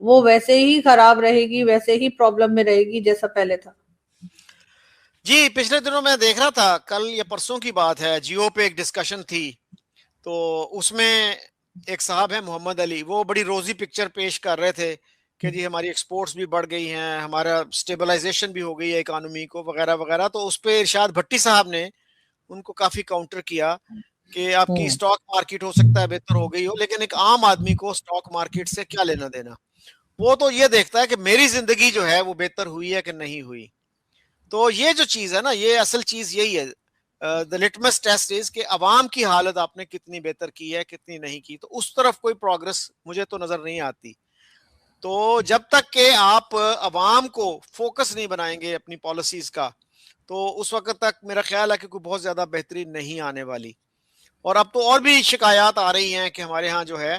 وہ ویسے ہی خراب رہے گی, ویسے ہی پرابلم میں رہے گی جیسا پہلے تھا. جی پچھلے دنوں میں دیکھ رہا تھا, کل یا پرسوں کی بات ہے, جیو پہ ایک ڈسکشن تھی, تو اس میں ایک صاحب ہیں محمد علی, وہ بڑی روزی پکچر پیش کر رہے تھے کہ جی ہماری ایکسپورٹس بھی بڑھ گئی ہیں, ہمارا سٹیبلائزیشن بھی ہو گئی ہے اکانومی کو وغیرہ وغیرہ. تو اس پہ ارشاد بھٹی صاحب نے ان کو کافی کاؤنٹر کیا کہ آپ کی اسٹاک مارکیٹ ہو سکتا ہے بہتر ہو گئی ہو, لیکن ایک عام آدمی کو اسٹاک مارکیٹ سے کیا لینا دینا, وہ تو یہ دیکھتا ہے کہ میری زندگی جو ہے وہ بہتر ہوئی ہے کہ نہیں ہوئی. تو یہ جو چیز ہے نا, یہ اصل چیز یہی ہے, the litmus test is کہ عوام کی حالت آپ نے کتنی بہتر کی ہے کتنی نہیں کی, تو اس طرف کوئی پروگرس مجھے تو نظر نہیں آتی. تو جب تک کہ آپ عوام کو فوکس نہیں بنائیں گے اپنی پالیسیز کا, تو اس وقت تک میرا خیال ہے کہ کوئی بہت زیادہ بہتری نہیں آنے والی. اور اب تو اور بھی شکایات آ رہی ہیں کہ ہمارے ہاں جو ہے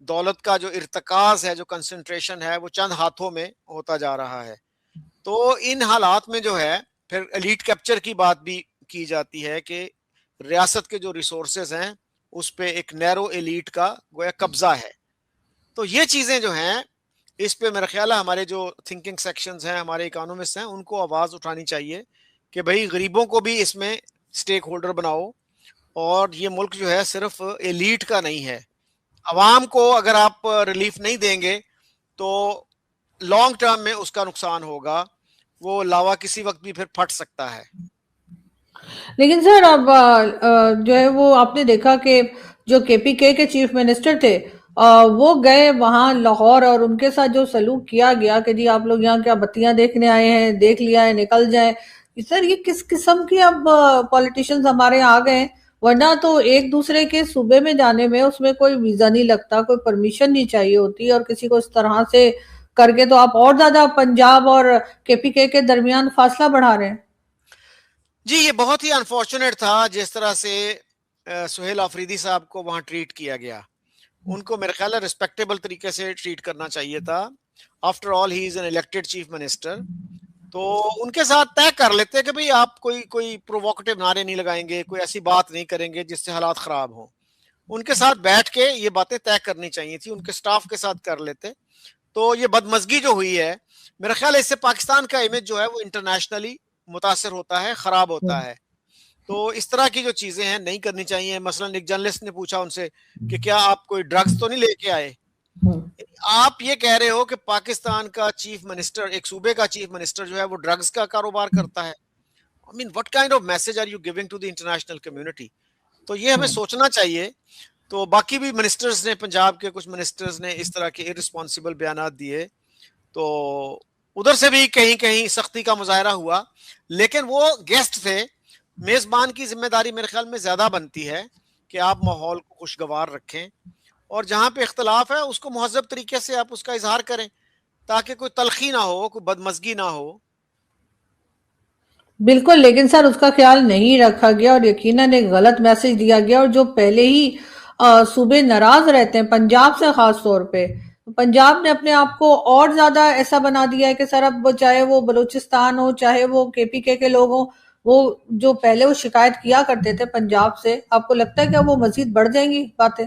دولت کا جو ارتکاز ہے, جو کنسنٹریشن ہے, وہ چند ہاتھوں میں ہوتا جا رہا ہے. تو ان حالات میں جو ہے پھر ایلیٹ کیپچر کی بات بھی کی جاتی ہے کہ ریاست کے جو ریسورسز ہیں اس پہ ایک نیرو ایلیٹ کا گویا قبضہ ہے. تو یہ چیزیں جو ہیں اس پہ میرا خیال ہے ہمارے جو تھنکنگ سیکشنز ہیں, ہمارے اکانومسٹ ہیں, ان کو آواز اٹھانی چاہیے کہ بھئی غریبوں کو بھی اس میں سٹیک ہولڈر بناؤ, اور یہ ملک جو ہے صرف ایلیٹ کا نہیں ہے. عوام کو اگر آپ ریلیف نہیں دیں گے تو لانگ ٹرم میں اس کا نقصان ہوگا, وہ لاوا کسی وقت بھی پھر پھٹ سکتا ہے. لیکن سر اب جو ہے وہ آپ نے دیکھا کہ جو KPK کے چیف منسٹر تھے وہ گئے وہاں لاہور, اور ان کے ساتھ جو سلوک کیا گیا کہ جی آپ لوگ یہاں کیا بتیاں دیکھنے آئے ہیں, دیکھ لیا ہے نکل جائیں. سر یہ کس قسم کی اب پولیٹیشنز ہمارے یہاں آ گئے, ورنہ تو ایک دوسرے کے صوبے میں جانے میں اس میں کوئی ویزا نہیں لگتا, کوئی پرمیشن نہیں چاہیے ہوتی, اور کسی کو اس طرح سے کر کے تو آپ اور زیادہ پنجاب اور KPK کے درمیان فاصلہ بڑھا رہے ہیں. جی یہ بہت ہی انفارچونیٹ تھا جس طرح سے سہیل آفریدی صاحب کو وہاں ٹریٹ کیا گیا. ان کو میرے خیال ہے ریسپیکٹیبل طریقے سے ٹریٹ کرنا چاہیے تھا. After all he is an elected chief minister. تو ان کے ساتھ طے کر لیتے کہ بھئی آپ کوئی پروووکیٹو نعرے نہیں لگائیں گے, کوئی ایسی بات نہیں کریں گے جس سے حالات خراب ہوں. ان کے ساتھ بیٹھ کے یہ باتیں طے کرنی چاہیے تھی, ان کے سٹاف کے ساتھ کر لیتے. تو یہ بدمزگی جو ہوئی ہے میرا خیال ہے اس سے پاکستان کا امیج جو ہے وہ انٹرنیشنلی متاثر ہوتا ہے, خراب ہوتا ہے. تو اس طرح کی جو چیزیں ہیں نہیں کرنی چاہیے. مثلا ایک جرنلسٹ نے پوچھا ان سے کہ کیا آپ کوئی ڈرگز تو نہیں لے کے آئے. آپ یہ کہہ رہے ہو کہ پاکستان کا چیف منسٹر, ایک صوبے کا چیف منسٹر جو ہے وہ ڈرگز کا کاروبار کرتا ہے. I mean, what kind of message are you giving to the international community? تو یہ ہمیں سوچنا چاہیے. تو باقی بھی منسٹرز نے, پنجاب کے کچھ منسٹرز نے اس طرح کے ارسپانسیبل بیانات دیے, تو ادھر سے بھی کہیں کہیں سختی کا مظاہرہ ہوا. لیکن وہ گیسٹ تھے, میزبان کی ذمہ داری میرے خیال میں زیادہ بنتی ہے کہ آپ ماحول کو خوشگوار رکھیں, اور جہاں پہ اختلاف ہے اس کو مہذب طریقے سے آپ اس کا اظہار کریں تاکہ کوئی تلخی نہ ہو, کوئی بدمزگی نہ ہو. بالکل, لیکن سر اس کا خیال نہیں رکھا گیا اور یقیناً ایک غلط میسج دیا گیا, اور جو پہلے ہی صوبے ناراض رہتے ہیں پنجاب سے خاص طور پہ, پنجاب نے اپنے آپ کو اور زیادہ ایسا بنا دیا ہے کہ سر اب چاہے وہ بلوچستان ہو, چاہے وہ KPK کے لوگ ہوں, وہ جو پہلے وہ شکایت کیا کرتے تھے پنجاب سے, آپ کو لگتا ہے کہ وہ مزید بڑھ جائیں گی باتیں؟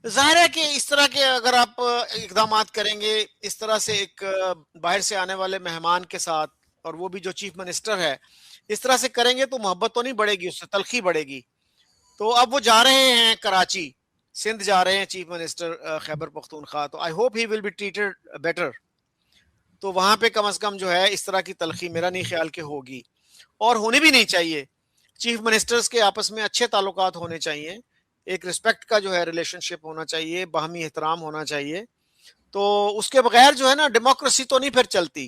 ظاہر ہے کہ اس طرح کے اگر آپ اقدامات کریں گے اس طرح سے ایک باہر سے آنے والے مہمان کے ساتھ, اور وہ بھی جو چیف منسٹر ہے, اس طرح سے کریں گے تو محبت تو نہیں بڑھے گی, اس سے تلخی بڑھے گی. تو اب وہ جا رہے ہیں کراچی, سندھ جا رہے ہیں چیف منسٹر خیبر پختونخوا, تو I hope he will be treated better. تو وہاں پہ کم از کم جو ہے اس طرح کی تلخی میرا نہیں خیال کہ ہوگی, اور ہونی بھی نہیں چاہیے. چیف منسٹرز کے آپس میں اچھے تعلقات ہونے چاہیے, ایک رسپیکٹ کا جو ہے ریلیشن شپ ہونا چاہیے, باہمی احترام ہونا چاہیے. تو اس کے بغیر جو ہے نا ڈیموکریسی تو نہیں پھر چلتی.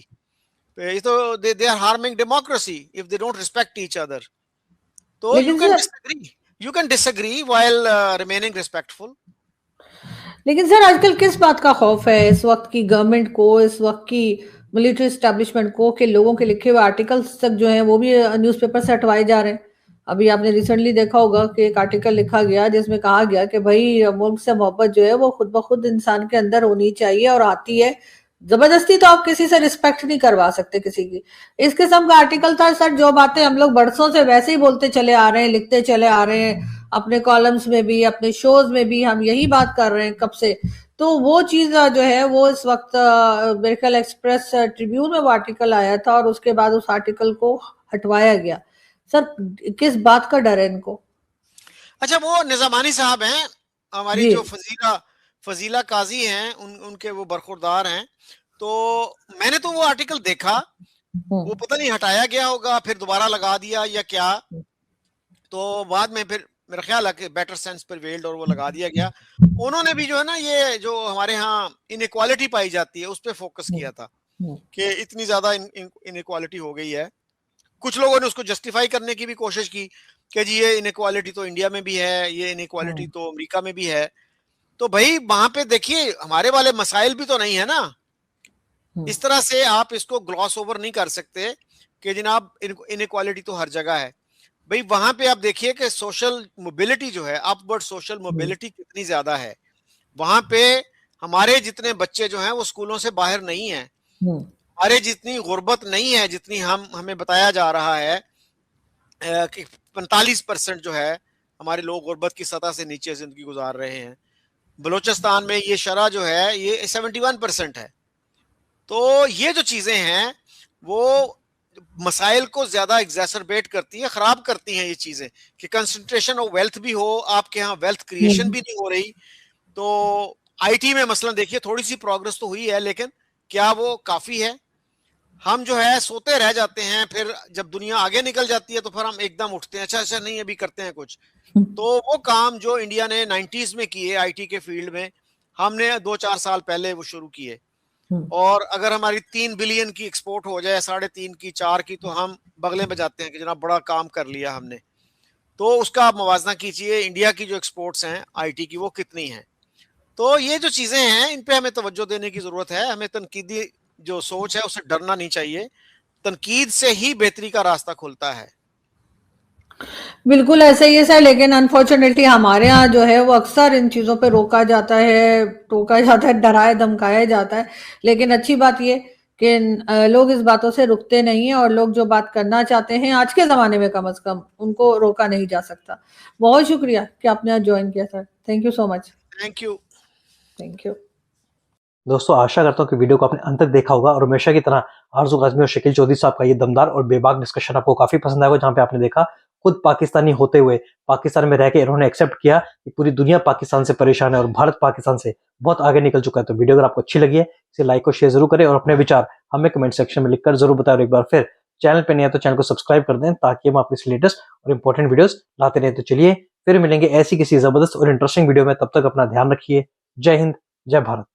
یہ تو they are harming democracy if they don't respect each other. تو لیکن سر you can disagree while remaining respectful. لیکن سر آج کل کس بات کا خوف ہے اس وقت کی گورنمنٹ کو, اس وقت کی ملٹری اسٹیبلشمنٹ کو, کہ لوگوں کے لکھے ہوئے آرٹیکلز تک جو ہیں وہ بھی نیوز پیپر سے ہٹوائے جا رہے ہیں. ابھی آپ نے ریسنٹلی دیکھا ہوگا کہ ایک آرٹیکل لکھا گیا جس میں کہا گیا کہ بھائی ملک سے محبت جو ہے وہ خود بخود انسان کے اندر ہونی چاہیے اور آتی ہے, زبردستی تو آپ کسی سے رسپیکٹ نہیں کروا سکتے کسی کی. اس قسم کا آرٹیکل تھا سر, جو باتیں ہم لوگ برسوں سے ویسے ہی بولتے چلے آ رہے ہیں, لکھتے چلے آ رہے ہیں, اپنے کالمز میں بھی, اپنے شوز میں بھی ہم یہی بات کر رہے ہیں کب سے, تو وہ چیز جو ہے وہ اس وقت میرے خیال ایکسپریس ٹریبیون میں وہ آرٹیکل آیا تھا اور اس کے بعد اس آرٹیکل کو ہٹوایا گیا. سر کس بات کا ڈر ہے ان کو؟ اچھا وہ نظامانی صاحب ہیں ہماری جی جو فضیلہ قاضی ہیں ان کے وہ برخوردار ہیں. تو میں نے تو وہ آرٹیکل دیکھا, وہ پتہ نہیں ہٹایا گیا ہوگا پھر دوبارہ لگا دیا یا کیا, تو بعد میں پھر میرا خیال ہے کہ بیٹر سینس پر ویلڈ اور وہ لگا دیا گیا. انہوں نے بھی جو ہے نا یہ جو ہمارے ہاں انیکوالٹی پائی جاتی ہے اس پہ فوکس کیا تھا کہ اتنی زیادہ انیکوالٹی ہو گئی ہے. کچھ لوگوں نے اس کو جسٹیفائی کرنے کی بھی کوشش کی کہ جی یہ انیکوالٹی تو انڈیا میں بھی ہے, یہ انیکوالٹی تو امریکہ میں بھی ہے. تو بھائی وہاں پہ دیکھیے ہمارے والے مسائل بھی تو نہیں ہے نا, اس طرح سے آپ اس کو گلاس اوور نہیں کر سکتے کہ جناب انیکوالٹی تو ہر جگہ ہے. بھائی وہاں پہ آپ دیکھیے کہ سوشل موبلٹی جو ہے, اپ ورڈ سوشل موبلٹی کتنی زیادہ ہے. وہاں پہ ہمارے جتنے بچے جو ہیں وہ اسکولوں سے باہر نہیں ہیں, ہمارے جتنی غربت نہیں ہے جتنی ہمیں بتایا جا رہا ہے کہ 45% جو ہے ہمارے لوگ غربت کی سطح سے نیچے زندگی گزار رہے ہیں. بلوچستان میں یہ شرح جو ہے یہ 71% ہے. تو یہ جو چیزیں ہیں وہ مسائل کو زیادہ ایگزیسربیٹ کرتی ہیں, خراب کرتی ہیں یہ چیزیں کہ کنسنٹریشن آف ویلتھ بھی ہو, آپ کے ہاں ویلتھ کریشن بھی نہیں ہو رہی. تو آئی ٹی میں مثلا دیکھیے تھوڑی سی پروگرس تو ہوئی ہے لیکن کیا وہ کافی ہے؟ ہم جو ہے سوتے رہ جاتے ہیں, پھر جب دنیا آگے نکل جاتی ہے تو پھر ہم ایک دم اٹھتے ہیں اچھا نہیں ابھی کرتے ہیں کچھ. تو وہ کام جو انڈیا نے 90s میں کیے آئی ٹی کے فیلڈ میں, ہم نے 2-4 سال پہلے وہ شروع کیے. اور اگر ہماری 3 بلین کی ایکسپورٹ ہو جائے, 3.5 کی, 4 کی, تو ہم بغلیں بجاتے ہیں کہ جناب بڑا کام کر لیا ہم نے. تو اس کا آپ موازنہ کیجئے انڈیا کی جو ایکسپورٹس ہیں آئی ٹی کی وہ کتنی ہیں. تو یہ جو چیزیں ہیں ان پہ ہمیں توجہ دینے کی ضرورت ہے. ہمیں تنقیدی جو سوچ ہے اسے ڈرنا نہیں چاہیے, تنقید سے ہی بہتری کا راستہ کھلتا ہے. بالکل ایسا ہی ہے سر, لیکن انفارچونیٹلی ہمارے ہاں جو ہے وہ اکثر ان چیزوں پہ روکا جاتا ہے, ٹوکا جاتا ہے, ڈرایا دھمکایا جاتا ہے. لیکن اچھی بات یہ کہ لوگ اس باتوں سے رکتے نہیں ہیں, اور لوگ جو بات کرنا چاہتے ہیں آج کے زمانے میں کم از کم ان کو روکا نہیں جا سکتا. بہت شکریہ کہ آپ نے جوائن کیا sir, thank you so much. Thank you. Thank you. دوستوں آشا کرتا ہوں کہ ویڈیو کو آپ نے انت تک دیکھا ہوگا, اور ہمیشہ کی طرح آرزو قاسمی اور شکیل چودھری صاحب کا یہ دمدار اور بے باک ڈسکشن آپ کو کافی پسند آئے گا, جہاں پہ آپ نے دیکھا خود پاکستانی ہوتے ہوئے پاکستان میں رہ کے انہوں نے ایکسیپٹ کیا کہ پوری دنیا پاکستان سے پریشان ہے اور بھارت پاکستان سے بہت آگے نکل چکا ہے. تو ویڈیو اگر آپ کو اچھی لگی ہے اسے لائک اور شیئر ضرور کریں, اور اپنے وچار ہمیں کمنٹ سیکشن میں لکھ کر ضرور بتائیں. اور ایک بار پھر چینل پہ نہیں ہے تو چینل کو سبسکرائب کر دیں تاکہ ہم آپ کی لیٹسٹ اور امپورٹنٹ ویڈیوز لاتے رہیں. تو چلیے پھر ملیں گے ایسی کسی زبردست اور انٹرسٹنگ ویڈیو میں, تب تک اپنا دھیان رکھیے. جے ہند, جے بھارت.